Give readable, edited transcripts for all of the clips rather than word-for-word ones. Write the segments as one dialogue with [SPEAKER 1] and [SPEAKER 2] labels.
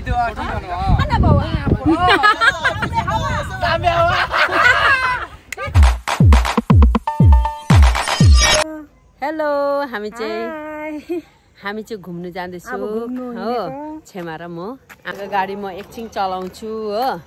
[SPEAKER 1] Hello हामी चाहिँ घुम्नु जाँदैछु हो छेमा र म गाडी म एकछिन चलाउँछु हो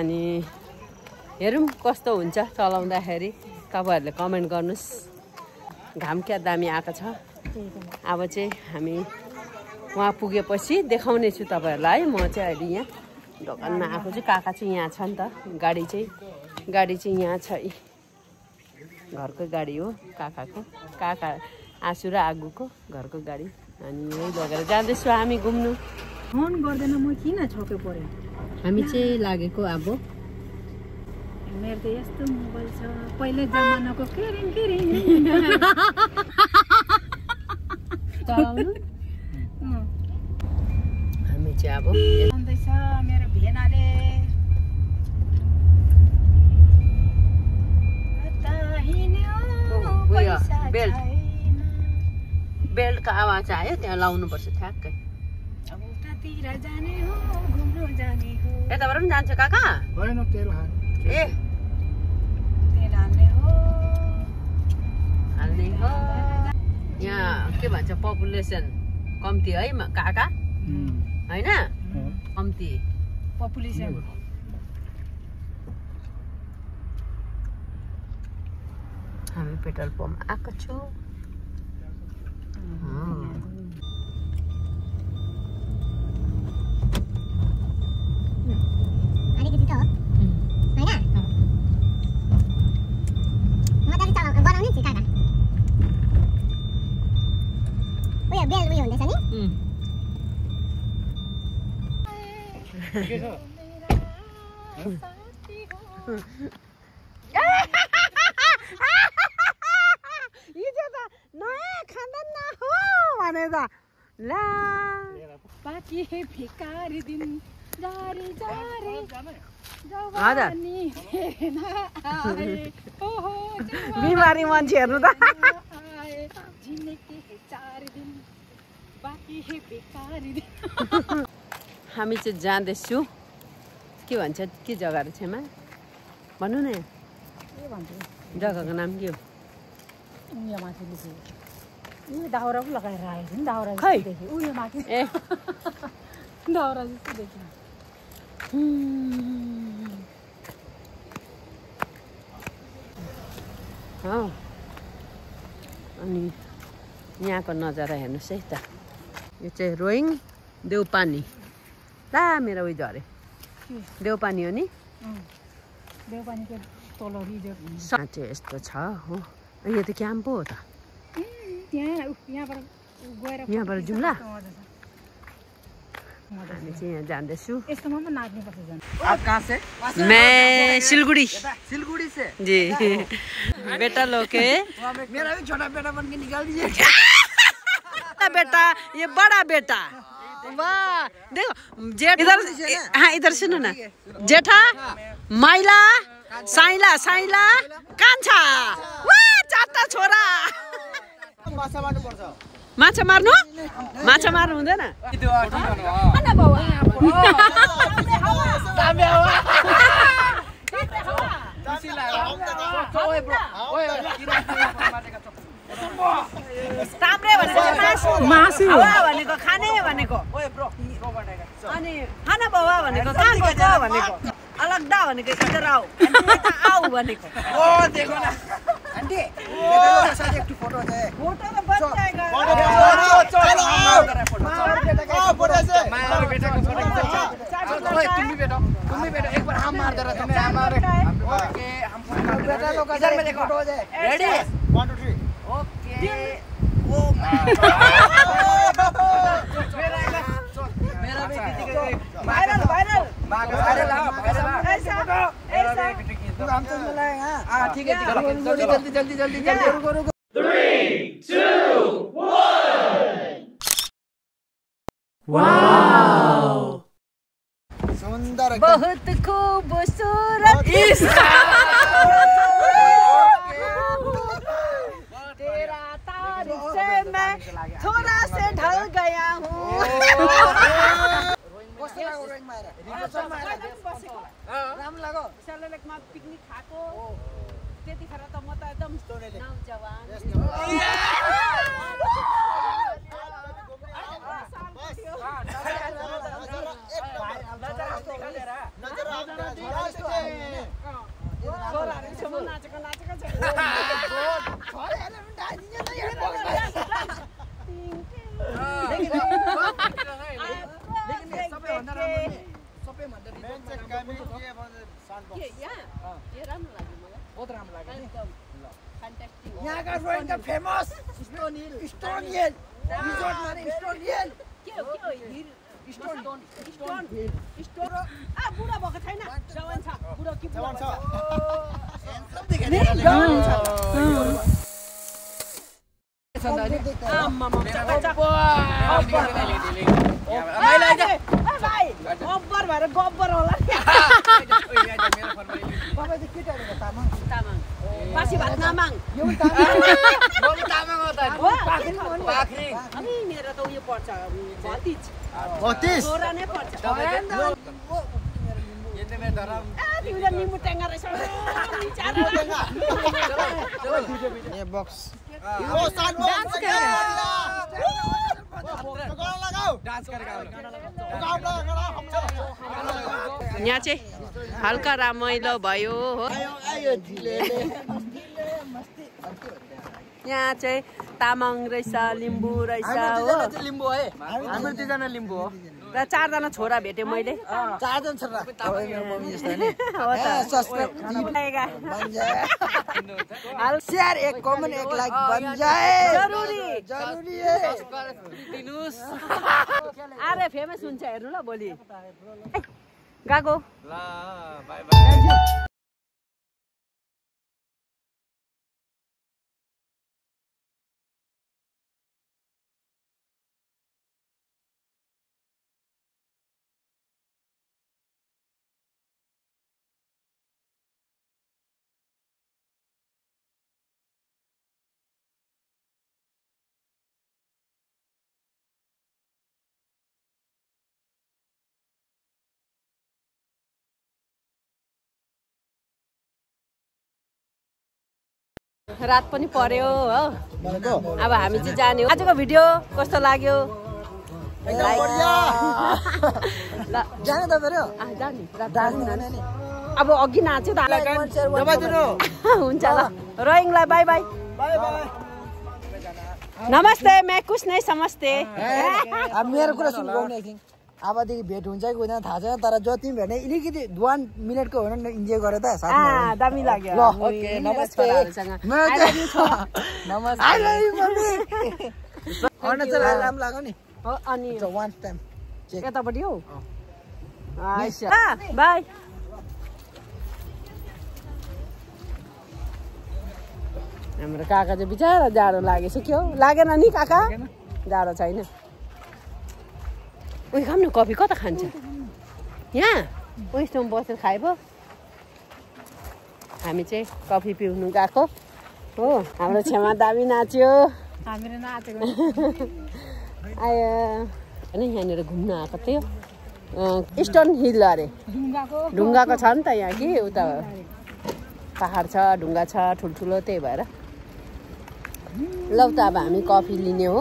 [SPEAKER 1] अनि हेरौँ कस्तो हुन्छ चलाउँदाखेरि तपाईहरुले कमेन्ट गर्नुस् घाम क्या दामी आएको छ अब चाहिँ हामी वहाँ पुगेपछि देखाउने छु तपाईहरुलाई म चाहिँ अहिले यहाँ दोकानमा आएको छु काका चाहिँ यहाँ छ नि त गाडी चाहिँ यहाँ छ घरको गाडी हो काका आसु र आगुको घरको गाडी अनि यही लगेर जाँदैछु हामी घुम्नु
[SPEAKER 2] फोन गर्दैन म किन छक्यो पर्यो
[SPEAKER 1] हामी चाहिँ लागेको अब
[SPEAKER 2] मेरो त यस्तो मोबाइल छ पहिले जमानाको केरिङ
[SPEAKER 1] चलाउनु हामी चाहिँ अब
[SPEAKER 2] आउँदैछ मेरो भेनाले
[SPEAKER 1] बेल्टको आवाज आयो त्यहाँ लाउनु पर्छ ठ्याक्कै यताबाट पनि जान्छ काका ए हाल्ने हो यहाँ के भन्छ पपुलेसन कम्ती है काका होइन कम्ती
[SPEAKER 2] पपुलेसन
[SPEAKER 1] हामी पेट्रोल पम्प आएको छु
[SPEAKER 3] अलिकति त हो हैन मजाले चलाउनु बनाउने छु काका उयो बेल उयो हुँदैछ नि
[SPEAKER 4] के छ
[SPEAKER 1] ला
[SPEAKER 2] बाकी भिकारी दिन जारी जारी
[SPEAKER 1] जवानी बिमारी मान्छे हेर्नु त हामी चाहिँ जाँदैछु के भन्छ के जग्गाहरू छेमा भन्नु न जग्गाको नाम के हो
[SPEAKER 2] दाउरा पो लगाएर आएको नि दाउरा
[SPEAKER 1] खै
[SPEAKER 2] उयो माथि
[SPEAKER 1] ए
[SPEAKER 2] दाउरा जस्तो देखियो
[SPEAKER 1] अनि यहाँको नजारा हेर्नुहोस् है त यो चाहिँ रोइङ देउपानी ला मेरो उयो झरे देउपानी हो नि
[SPEAKER 2] देउपानीको तल
[SPEAKER 1] साँच्चै यस्तो छ हो यो त क्याम्प पो हो त यहाँबाट जुम्ला हामी चाहिँ यहाँ जाँदैछु मैं सिलगुड़ी
[SPEAKER 4] से
[SPEAKER 1] जी बेटा लोग के
[SPEAKER 4] मेरा भी छोटा बेटा बन के निकाल दीजिए
[SPEAKER 1] बेटा ये बड़ा बेटा वाह देखो जेठ इधर हाँ इधर सुनो ना जेठा माइला साइला साइला कान्छा वाह चारटा छोरा माछा मार्नु हुँदैन मासु भनेको खाने भनेको अनि खाना बाबा भनेको कहाँ गएको भनेको अलग्दा भनेको इधर आऊ आऊ भनेको
[SPEAKER 4] ओ देखो ना आंटी साथ एक फोटो दे
[SPEAKER 1] फोटो में बन जाएगा
[SPEAKER 4] चलो फोटो से मार बेटा का फोटो ओए तुम भी बैठो एक बार हम मार दे रहा तुम्हें हमारे ओके हम बेटा लोग इधर में देखो फोटो दे रेडी 1 2 3 ओके ओ मेरा भी वायरल ऐसा हम तो मिलाए हां ठीक है जल्दी 3 2 1 वाओ सुंदर
[SPEAKER 1] बहुत खूबसूरत तेरा तारीफ से मैं थोड़ा से ढल गया हूँ
[SPEAKER 4] राम्रो लाग्यो
[SPEAKER 1] सल्लेकमा पिकनिक खाएको त्यतिखेर त म त एकदम नौजवान
[SPEAKER 4] यहाँका रोइङका फेमस स्टोन हिल रिजोर्ट माने स्टोन हिल
[SPEAKER 1] स्टोन आ बुढा भएको छैन जवान छ बुढो कि जवान छ गब्बर भएर गब्बर होला पासी भात तामाङ अनि मेरो त उयो पर्छ भतिज छोरा नै पर्छ तिमीले निम्बु टेङ्गा रहेछ यहाँ चाहिँ हल्का रमाइलो भयो हो यहाँ चाहिँ तामाङ रहेछ लिम्बू रहेछ हो
[SPEAKER 4] लिम्बू है हाम्रो 2 जना लिम्बू हो
[SPEAKER 1] र 4 जना छोरा भेटे मैले
[SPEAKER 4] 4 जना छोरा मेरो मम्मी जस्तो नि
[SPEAKER 1] हो त
[SPEAKER 4] सब्स्क्राइब शेयर एक कमेन्ट एक लाइक बन जाए जरुरी है
[SPEAKER 1] दिनुस अरे फेमस हुन्छ हेर्नु ल भोलि गएको
[SPEAKER 4] ल बाइ बाइ
[SPEAKER 1] रात पनि पर्यो हो अब हामी चाहिँ जाने हो आजको भिडियो कस्तो लाग्यो अब अघि नाच्यो त हुन्छ ल रोइङलाई बाई बाई नमस्ते मैं कुछ नहीं समझते
[SPEAKER 4] अब मेरो कुरा सुन्नु गाउने एकछिन अबदेखि भेट हुन्छ कि हुँदैन थाहा छैन तर जति भेट्ने अलिकति 1 मिनेटको हो भने इन्जोय गरे त साथमा
[SPEAKER 1] दामी लाग्यो
[SPEAKER 4] ल ओके नमस्ते नमस्ते I love you mummy Arunachal राम्रो लाग्यो नि
[SPEAKER 1] हो अनि
[SPEAKER 4] 1 टाइम चेक
[SPEAKER 1] यतापट्टि हो बाई हाम्रो काका चाहिँ बिचारा जाडो लागेछ के हो लागेन नि काका जाडो छैन उयो खाऊँ न कफी कता खान्छ यहाँ उयसमा बसेर खाए पो हामी चाहिँ कफी पिउनु गएको हो हाम्रो छेउमा दामी नाच्यो
[SPEAKER 2] हामीहरू नाचेको
[SPEAKER 1] आयो होइन यहाँनिर घुम्न आएको थियो स्टोन हिल अरे ढुङ्गाको छ नि त यहाँ कि उता पहाड छ ढुङ्गा छ ठुल्ठुलो त्यही भएर ल त अब हामी कफी लिने हो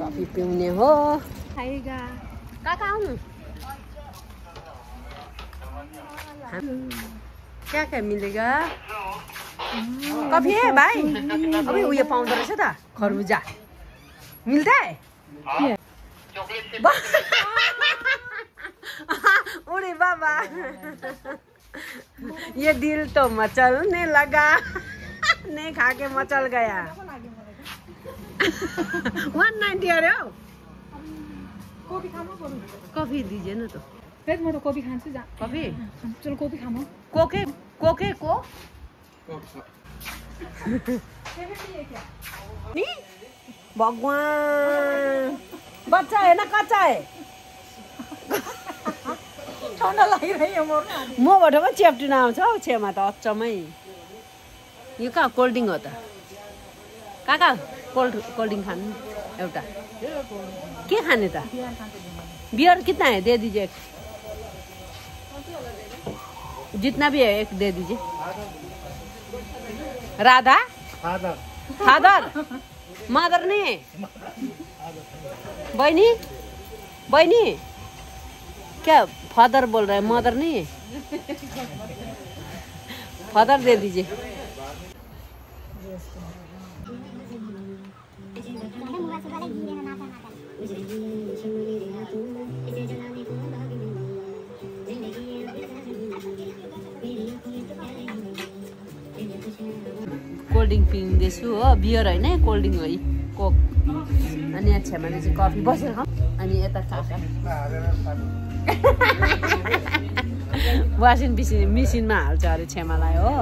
[SPEAKER 1] कफी पिउने हो काका आउनु क्या क्या मिलेगा कफी है भाई अभी उयो पाउँदो रहेछ त खरबुजा मिल्दा है उड़ी बाबा ये दिल तो मचलने लगा नहीं खा के मचल गया 190 अरे हो कॉफी दीजिए ना तो
[SPEAKER 2] फेरि म त कफी खान्छु जा
[SPEAKER 1] कफी
[SPEAKER 2] चल कफी खाऊ
[SPEAKER 1] कोके कोके को भगवान बच्चा है ना कच्चा है
[SPEAKER 2] ठन्डा लागिरह्यो
[SPEAKER 1] मबाट पनि च्याप्टिन आउँछ हौ छेउमा त अचम्मै यो कहाँ कोल्ड ड्रिङ्क हो त काका कोल्ड ड्रिङ्क खानु एउटा के खाने त बियर कितना है दे दीजिए जितना भी है एक दे दीजिए। राधा फादर मदर नहीं बहनी बहनी क्या फादर बोल रहे हैं मदर नहीं फादर दे दीजिए। कोल्ड ड्रिङ्क पिउँदैछु हो बियर होइन कोल्ड ड्रिङ्क हो कोक अनि यहाँ छेमाले चाहिँ कफी बसेर खाउँ अनि यता काका वासिङ मेसिनमा हाल्छ अरे छेमालाई हो।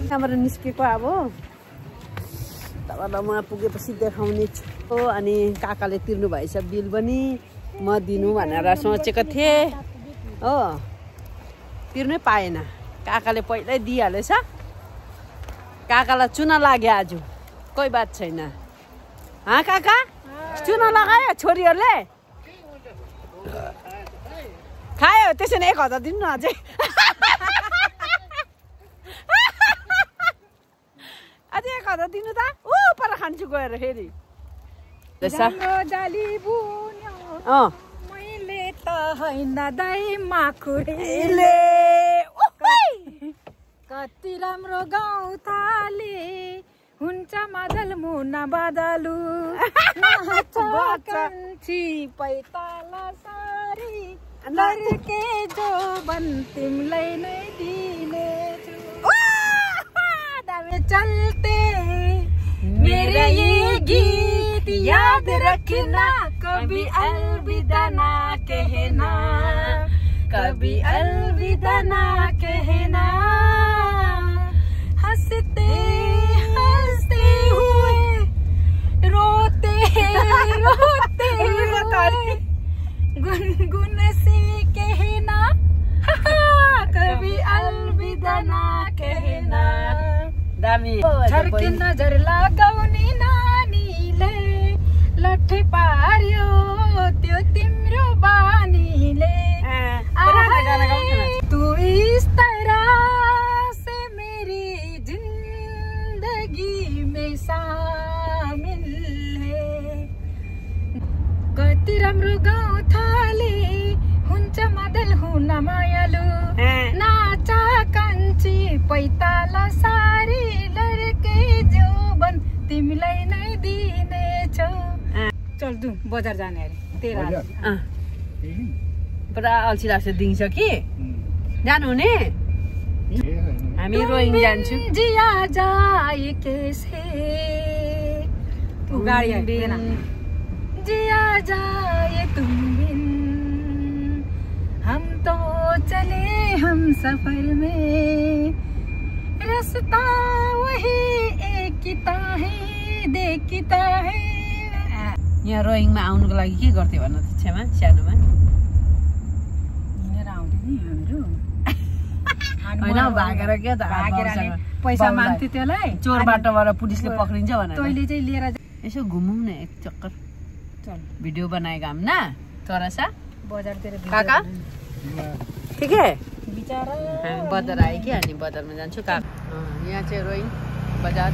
[SPEAKER 1] त्यहाँबाट निस्केको अब तब म पुगेपछि देखाउने छु अनि काकाले तिर्नु भएछ बिल पनि म दिनु भनेर सोचेको थिएँ हो तिर्नै पाएन काकाले पहिल्यै दिइहालेछ। काकालाई चुना लाग्यो आज कोही बात छैन। काका चुना लगायो छोरीहरूले खायो त्यसै नै 1000 दिनु न अझै अझै 1000 दिनु त ऊ पर खान्छु गएर फेरि
[SPEAKER 2] मैले त होइन दाइ माकुरेले कति राम्रो गाउँ थाले हुन्छ मादल मुना बादलु नाची पैताला सारी लड्के जो बन तिमीलाई नै दिनेछु चलते मेरे ये गीत याद रखना कभी अलविदा ना कहना कभी अलविदा ना कहना हंसते हंसते हुए रोते रोते गुनगुन सी कहना कभी अलविदा ना कहना। झर्के नजर लगाउने नानीले लट्ठे पार्यो त्यो तिम्रो बानीले तू इस तरह से मेरी जिंदगी में शामिल है कति राम्रो गाउँ थाले हुन्छ मादल हुन मायालु नाचा कान्छी पैताला सारी लड्के जोबन तिमीलाई नै दिनेछौ। चल दु बजार जाने अरे तेरा
[SPEAKER 1] पुरा अल्छी लाग्छ दिन्छ कि जानु हुने हामी रोइङ जान्छु
[SPEAKER 2] जिया जाए कैसे तू गाडी आइदिएन जिया जाए तुम बिन हम तो चले हम सफर में रास्ता वही एकता है देखता है।
[SPEAKER 1] यहाँ रोइङमा आउनुको लागि के गर्थे भन्नु त छेमा सानोमा
[SPEAKER 2] हिँडेर आउँथ्यो नि हाम्रो
[SPEAKER 1] होइन भागेर के त
[SPEAKER 2] पैसा माग्थ्यो त्यसलाई
[SPEAKER 1] चोर बाटोबाट पुलिसले पक्रिन्छ भनेर
[SPEAKER 2] तैले चाहिँ लिएर
[SPEAKER 1] यसो घुमौँ न एक चक्कर
[SPEAKER 2] चल
[SPEAKER 1] भिडियो बनाएका हम ना चौरासा
[SPEAKER 2] बजारतिर
[SPEAKER 1] काका ठिक है
[SPEAKER 2] बिचारा
[SPEAKER 1] हामी बजार आयो कि अनि बजारमा जान्छु काका यहाँ चाहिँ रोइङ बजार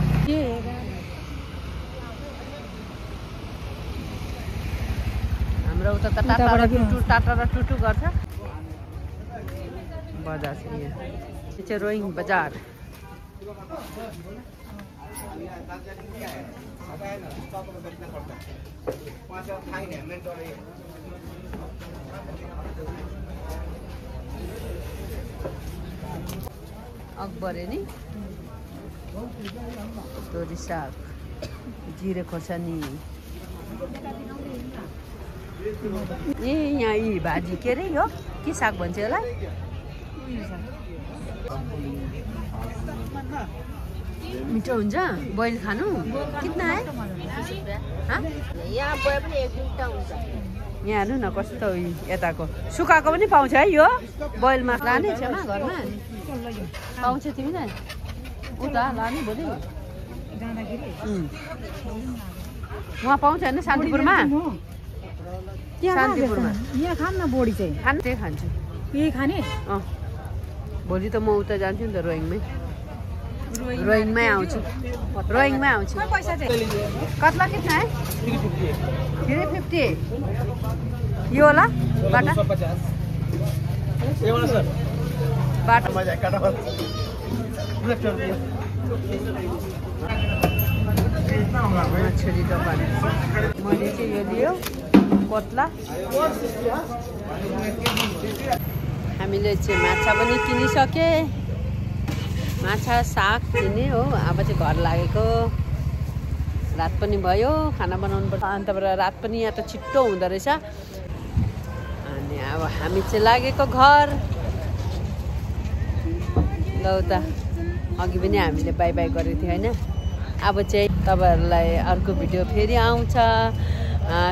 [SPEAKER 1] हाम्रो उता त टाटा र टुटु गर्छ बजार चाहिँ यहाँ यो चाहिँ रोइङ बजार अकबरे नि तोरी साग जिरे खोर्सानी ए यहाँ यी भाजी के अरे यो के साग भन्छ यसलाई मिठो हुन्छ बोइल खानु कितना है यहाँ बोए पनि 1 मिनट हुन्छ यहाँ हेर्नु न कस्तो यताको सुकाएको पनि पाउँछ है यो बोइलमा लाने छेमा घरमा पाउँछ तिमीलाई उता लाने भोलि वहाँ पाउँछ होइन शान्तिपुरमा शान्तिपुरमा
[SPEAKER 2] यहाँ खान न बोडी चाहिँ
[SPEAKER 1] खानु त्यही खान्छु
[SPEAKER 2] यही खाने
[SPEAKER 1] भोलि त म उता जान्छु नि त रोइङमै आउँछु
[SPEAKER 2] पैसा चाहिँ
[SPEAKER 1] कत्ला कितना है 350 यो होला बाटा बाटा छोरी दोकान मैले चाहिँ यो लियो कत्ला हामीले चाहिँ माछा पनि किनिसके माछा साग किने हो अब चाहिँ घर लागेको रात पनि भयो खाना बनाउनु पर्छ अन्तबाट रात पनि यहाँ त छिट्टो हुँदो रहेछ अनि अब हामी चाहिँ लागेको घर ल त अघि पनि हामीले बाई बाई गरेको थियो होइन अब चाहिँ तपाईँहरूलाई अर्को भिडियो फेरि आउँछ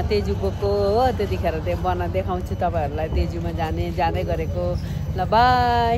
[SPEAKER 1] तेजु गएको हो त्यतिखेर देखाउँछु तपाईँहरूलाई तेजुमा जाँदै गरेको ल बाई